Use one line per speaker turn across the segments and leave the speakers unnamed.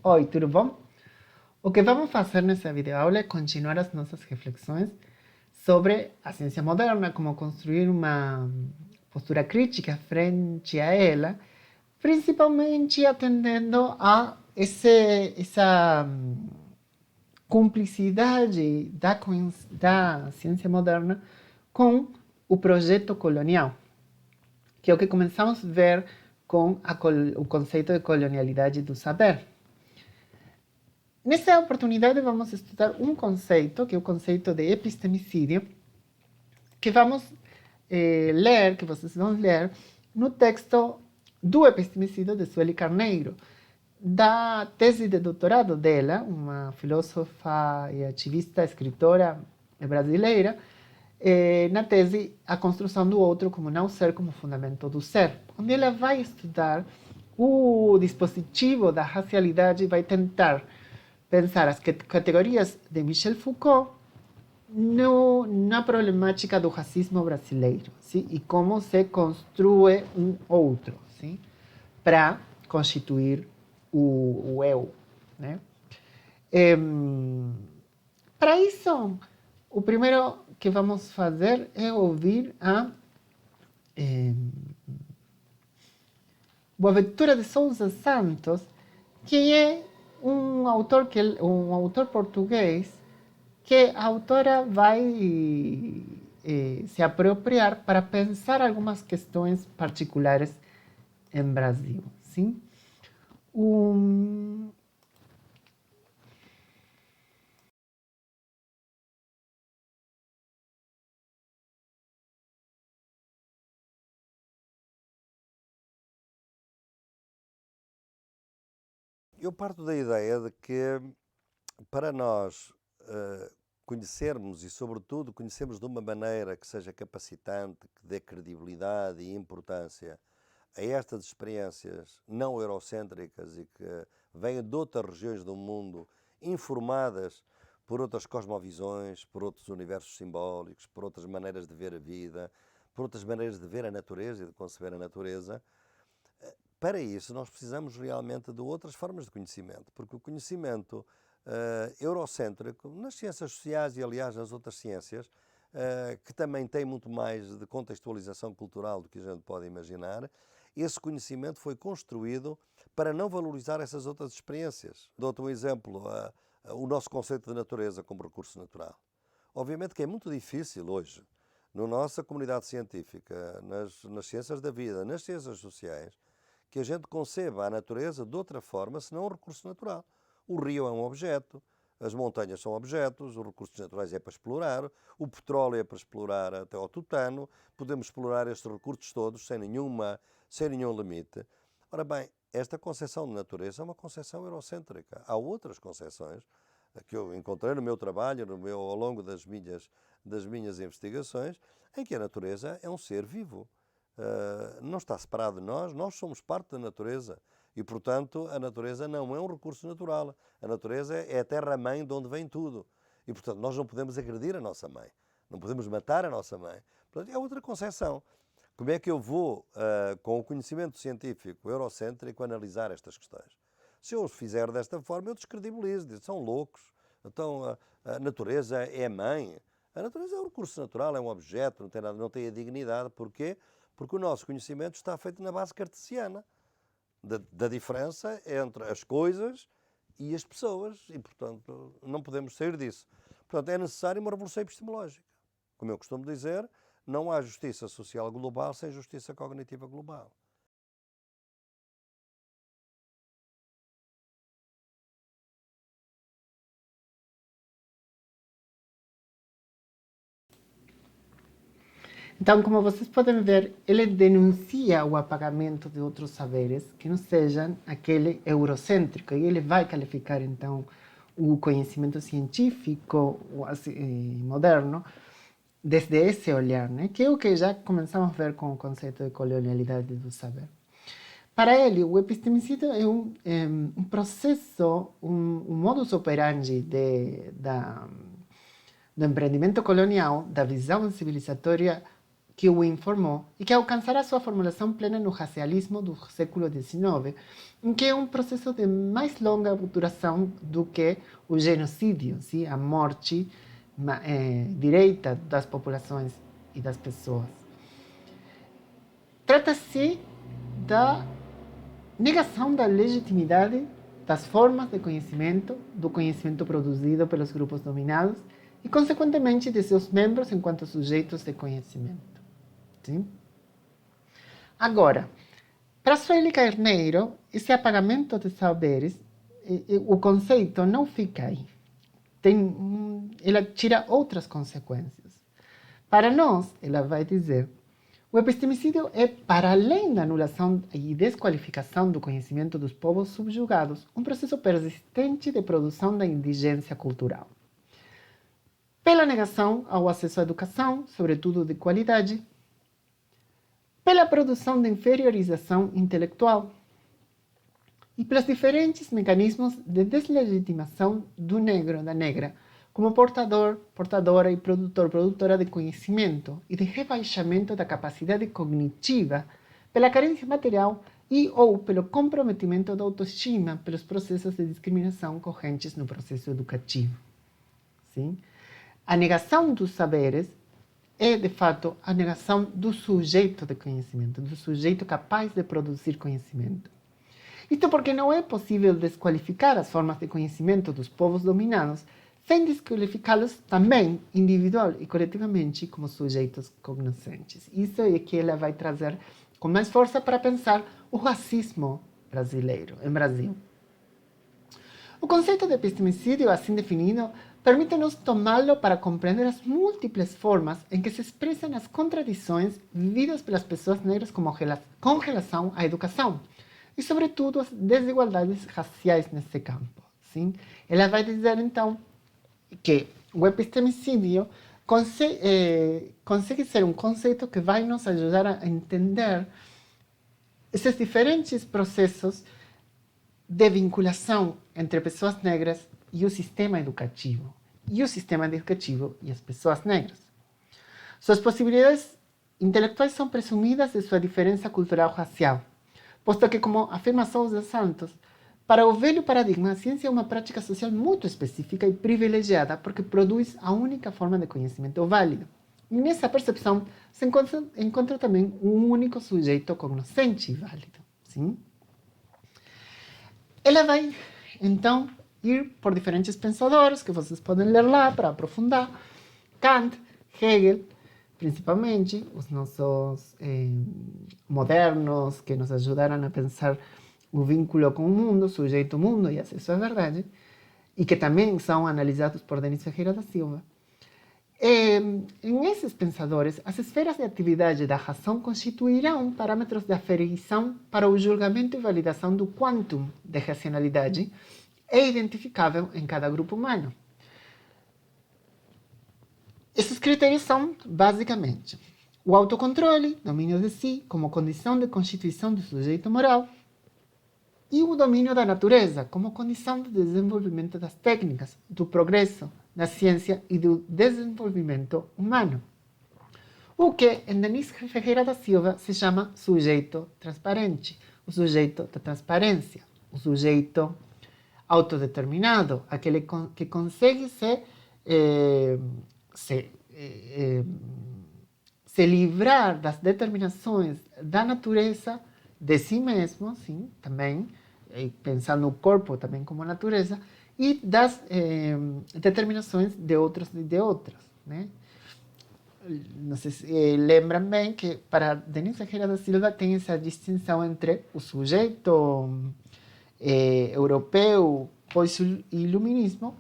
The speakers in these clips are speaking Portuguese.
Oi, tudo bom? O que vamos fazer nessa videoaula é continuar as nossas reflexões sobre a ciência moderna, como construir uma postura crítica frente a ela, principalmente atendendo a essa cumplicidade da ciência moderna com o projeto colonial, que é o que começamos a ver com o conceito de colonialidade do saber. Nessa oportunidade, vamos estudar um conceito, que é o conceito de epistemicídio, que vamos ler, que vocês vão ler, no texto do epistemicídio de Sueli Carneiro, da tese de doutorado dela, uma filósofa e ativista, escritora brasileira, na tese A Construção do Outro como Não Ser como Fundamento do Ser, onde ela vai estudar o dispositivo da racialidade e vai tentar pensar as categorias de Michel Foucault na problemática do racismo brasileiro, sim? E como se construi um outro, sim? Para constituir o eu. Né? Para isso, o primeiro que vamos fazer é ouvir a Boaventura de Souza Santos, que é um autor português que a autora vai se apropriar para pensar algumas questões particulares em Brasil. Sim? Um,
Eu parto da ideia de que para nós conhecermos e, sobretudo, conhecermos de uma maneira que seja capacitante, que dê credibilidade e importância a estas experiências não eurocêntricas e que venham de outras regiões do mundo, informadas por outras cosmovisões, por outros universos simbólicos, por outras maneiras de ver a vida, por outras maneiras de ver a natureza e de conceber a natureza. Para isso, nós precisamos realmente de outras formas de conhecimento, porque o conhecimento eurocêntrico, nas ciências sociais e, aliás, nas outras ciências, que também tem muito mais de contextualização cultural do que a gente pode imaginar, esse conhecimento foi construído para não valorizar essas outras experiências. Dou-te um exemplo, o nosso conceito de natureza como recurso natural. Obviamente que é muito difícil hoje, na nossa comunidade científica, nas ciências da vida, nas ciências sociais, que a gente conceba a natureza de outra forma, senão um recurso natural. O rio é um objeto, as montanhas são objetos, os recursos naturais é para explorar, o petróleo é para explorar até ao tutano, podemos explorar estes recursos todos sem nenhum limite. Ora bem, esta concepção de natureza é uma concepção eurocêntrica. Há outras concepções que eu encontrei no meu trabalho, ao longo das minhas investigações, em que a natureza é um ser vivo. Não está separado de nós, nós somos parte da natureza e, portanto, a natureza não é um recurso natural. A natureza é a terra-mãe de onde vem tudo e, portanto, nós não podemos agredir a nossa mãe, não podemos matar a nossa mãe. Portanto, é outra concepção. Como é que eu vou, com o conhecimento científico eurocêntrico, analisar estas questões? Se eu os fizer desta forma, eu descredibilizo, digo, são loucos. Então, a natureza é mãe. A natureza é um recurso natural, é um objeto, não tem a dignidade. Porquê? Porque o nosso conhecimento está feito na base cartesiana, da diferença entre as coisas e as pessoas, e, portanto, não podemos sair disso. Portanto, é necessária uma revolução epistemológica. Como eu costumo dizer, não há justiça social global sem justiça cognitiva global.
então, como vocês podem ver, ele denuncia o apagamento de outros saberes que não sejam aquele eurocêntrico, e ele vai qualificar, então, o conhecimento científico moderno desde esse olhar, né? Que é o que já começamos a ver com o conceito de colonialidade do saber. Para ele, o epistemicídio é um processo, um modus operandi do empreendimento colonial, da visão civilizatória que o informou e que alcançará sua formulação plena no racialismo do século XIX, em que é um processo de mais longa duração do que o genocídio, sim? A morte direita das populações e das pessoas. Trata-se da negação da legitimidade das formas de conhecimento, do conhecimento produzido pelos grupos dominados e, consequentemente, de seus membros enquanto sujeitos de conhecimento. Sim? Agora, para Sueli Carneiro, esse apagamento de saberes, o conceito não fica aí. Ela tira outras consequências. Para nós, ela vai dizer, o epistemicídio é, para além da anulação e desqualificação do conhecimento dos povos subjugados, um processo persistente de produção da indigência cultural. Pela negação ao acesso à educação, sobretudo de qualidade, pela produção de inferiorização intelectual e pelos diferentes mecanismos de deslegitimação do negro, da negra, como portador, portadora e produtor, produtora de conhecimento e de rebaixamento da capacidade cognitiva pela carência material e ou pelo comprometimento da autoestima pelos processos de discriminação correntes no processo educativo. Sim? A negação dos saberes é, de fato, a negação do sujeito de conhecimento, do sujeito capaz de produzir conhecimento. Isto porque não é possível desqualificar as formas de conhecimento dos povos dominados sem desqualificá-los também, individual e coletivamente, como sujeitos cognoscentes. Isso é que ela vai trazer com mais força para pensar o racismo brasileiro, em Brasil. O conceito de epistemicídio, assim definido, permite-nos tomá-lo para compreender as múltiples formas em que se expressam as contradições vividas pelas pessoas negras com relação à educação e, sobretudo, as desigualdades raciais nesse campo. Sim? Ela vai dizer, então, que o epistemicídio consegue ser um conceito que vai nos ajudar a entender esses diferentes processos de vinculação entre pessoas negras e o sistema educativo, e as pessoas negras. Suas possibilidades intelectuais são presumidas de sua diferença cultural racial, posto que, como afirma Sousa Santos, para o velho paradigma, a ciência é uma prática social muito específica e privilegiada porque produz a única forma de conhecimento válido. E nessa percepção se encontra também um único sujeito cognoscente e válido. Sim? Ela vai, então, ir por diferentes pensadores, que vocês podem ler lá para aprofundar. Kant, Hegel, principalmente, os nossos modernos, que nos ajudaram a pensar o vínculo com o mundo, sujeito-mundo e acesso à verdade, e que também são analisados por Denis Ferreira da Silva. Em esses pensadores, as esferas de atividade da razão constituirão parâmetros de aferição para o julgamento e validação do quantum de racionalidade é identificável em cada grupo humano. Esses critérios são, basicamente, o autocontrole, domínio de si, como condição de constituição do sujeito moral, e o domínio da natureza, como condição de desenvolvimento das técnicas, do progresso, da ciência e do desenvolvimento humano. O que, em Denis Ferreira da Silva, se chama sujeito transparente, o sujeito da transparência, o sujeito autodeterminado, aquele que consegue se livrar das determinações da natureza, de si mesmo, sim, também, pensando no corpo também como natureza, e das determinações de outros e de outras. Né? Não sei se lembram bem que para Denis Ferreira da Silva tem essa distinção entre o sujeito europeu pós-iluminismo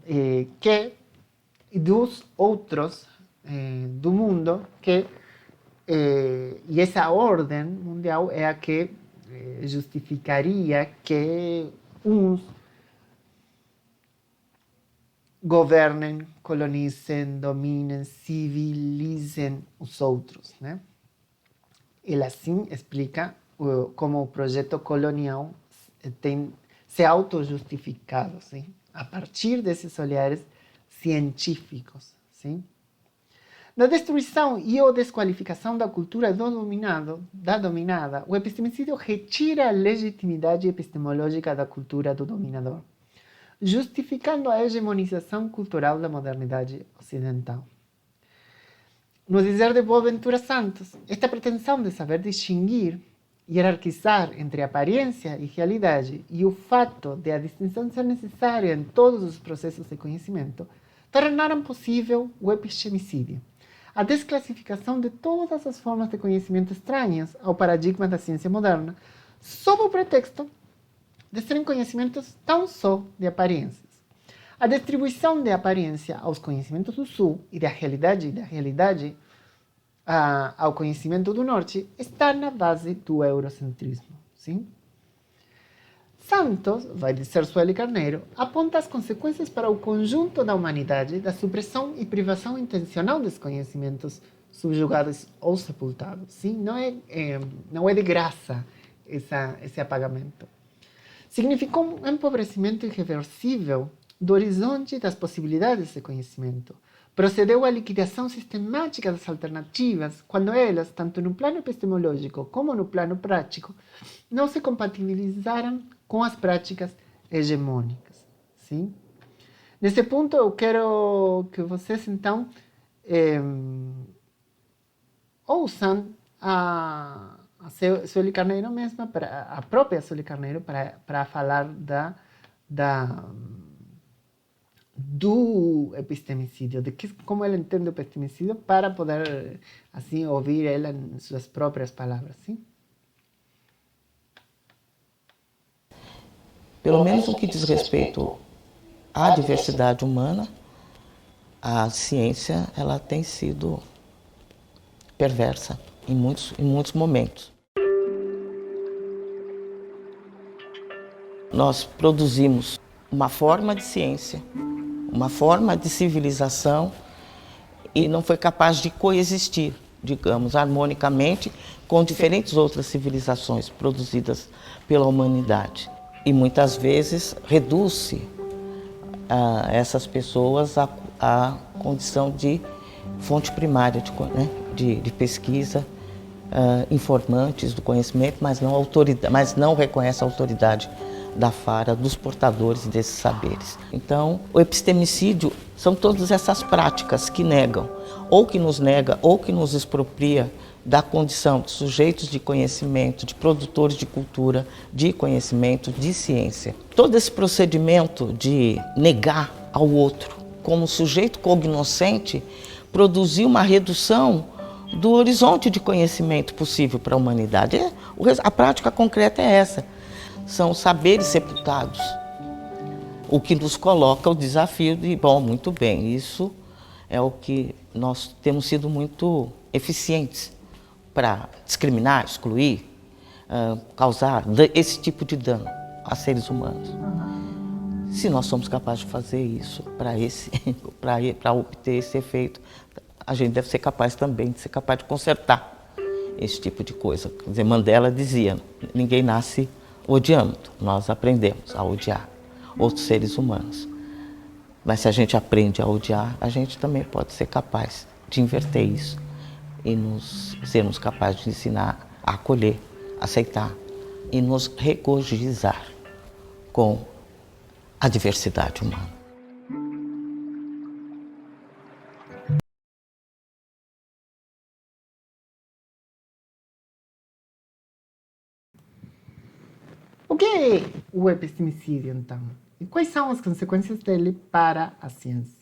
e dos outros do mundo que e essa ordem mundial é a que justificaria que uns governem, colonizem, dominem, civilizem os outros. Né? Ele assim explica como o projeto colonial tem se auto-justificado, a partir desses olhares científicos. Sim? Na destruição e ou desqualificação da cultura do dominado, da dominada, o epistemicídio retira a legitimidade epistemológica da cultura do dominador, justificando a hegemonização cultural da modernidade ocidental. No dizer de Boaventura Santos, esta pretensão de saber distinguir, hierarquizar entre aparência e realidade e o fato de a distinção ser necessária em todos os processos de conhecimento, tornaram possível o epistemicídio, a desclassificação de todas as formas de conhecimento estranhas ao paradigma da ciência moderna, sob o pretexto de serem conhecimentos tão só de aparências. A distribuição de aparência aos conhecimentos do Sul e da realidade ao conhecimento do Norte está na base do eurocentrismo. Sim? Santos, vai dizer Sueli Carneiro, aponta as consequências para o conjunto da humanidade da supressão e privação intencional dos conhecimentos subjugados ou sepultados. Sim? Não é de graça esse apagamento. Significou um empobrecimento irreversível do horizonte das possibilidades de conhecimento. Procedeu à liquidação sistemática das alternativas, quando elas, tanto no plano epistemológico como no plano prático, não se compatibilizaram com as práticas hegemônicas. Sim? Nesse ponto, eu quero que vocês, então, ouçam a Sueli Carneiro mesma, a própria Sueli Carneiro, para falar do epistemicídio, como ela entende o epistemicídio, para poder, assim, ouvir ela em suas próprias palavras. Sim?
Pelo menos no que diz respeito à diversidade humana, a ciência ela tem sido perversa em muitos momentos. Nós produzimos uma forma de ciência, uma forma de civilização e não foi capaz de coexistir, digamos, harmonicamente com diferentes outras civilizações produzidas pela humanidade. E muitas vezes reduz-se essas pessoas à condição de fonte primária de pesquisa, informantes do conhecimento, mas não reconhece a autoridade da fara, dos portadores desses saberes. Então, o epistemicídio são todas essas práticas que negam, ou que nos nega, ou que nos expropria da condição de sujeitos de conhecimento, de produtores de cultura, de conhecimento, de ciência. Todo esse procedimento de negar ao outro como sujeito cognoscente produziu uma redução do horizonte de conhecimento possível para a humanidade. A prática concreta é essa. São saberes sepultados, o que nos coloca o desafio de, muito bem, isso é o que nós temos sido muito eficientes para discriminar, excluir, causar esse tipo de dano a seres humanos. Se nós somos capazes de fazer isso para obter esse efeito, a gente deve ser capaz também de consertar esse tipo de coisa. Quer dizer, Mandela dizia, ninguém nasce odiando, nós aprendemos a odiar outros seres humanos. Mas se a gente aprende a odiar, a gente também pode ser capaz de inverter isso e sermos capazes de ensinar a acolher, aceitar e nos regozijar com a diversidade humana.
O que é o epistemicídio, então? E quais são as consequências dele para a ciência?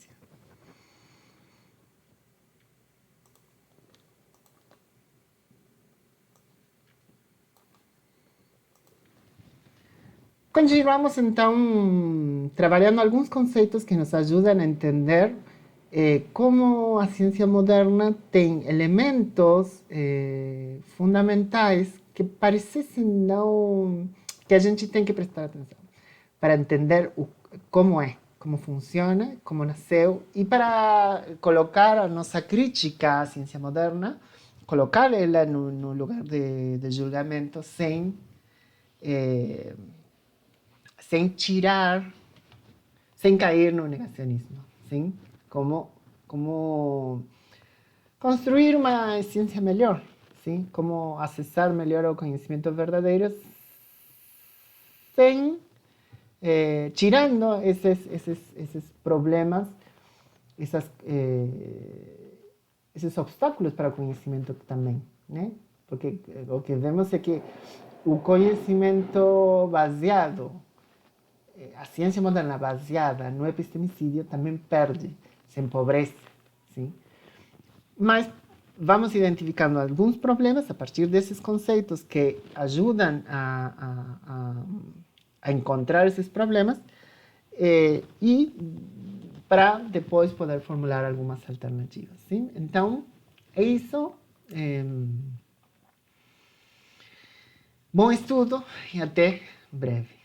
Continuamos, então, trabalhando alguns conceitos que nos ajudam a entender como a ciência moderna tem elementos fundamentais que parecem não... que a gente tem que prestar atenção para entender como funciona, como nasceu e para colocar a nossa crítica à ciência moderna, colocar ela no lugar de julgamento sem cair no negacionismo, sim? Como construir uma ciência melhor, sim? Como acessar melhor o conhecimento verdadeiro sem tirando esses problemas, esses obstáculos para o conhecimento também, né? Porque o que vemos é que o conhecimento baseado, a ciência moderna baseada no epistemicídio também perde, se empobrece, sim? Mas vamos identificando alguns problemas a partir desses conceitos que ajudam a encontrar esses problemas e para depois poder formular algumas alternativas, sim? Então, é isso. Bom estudo e até breve.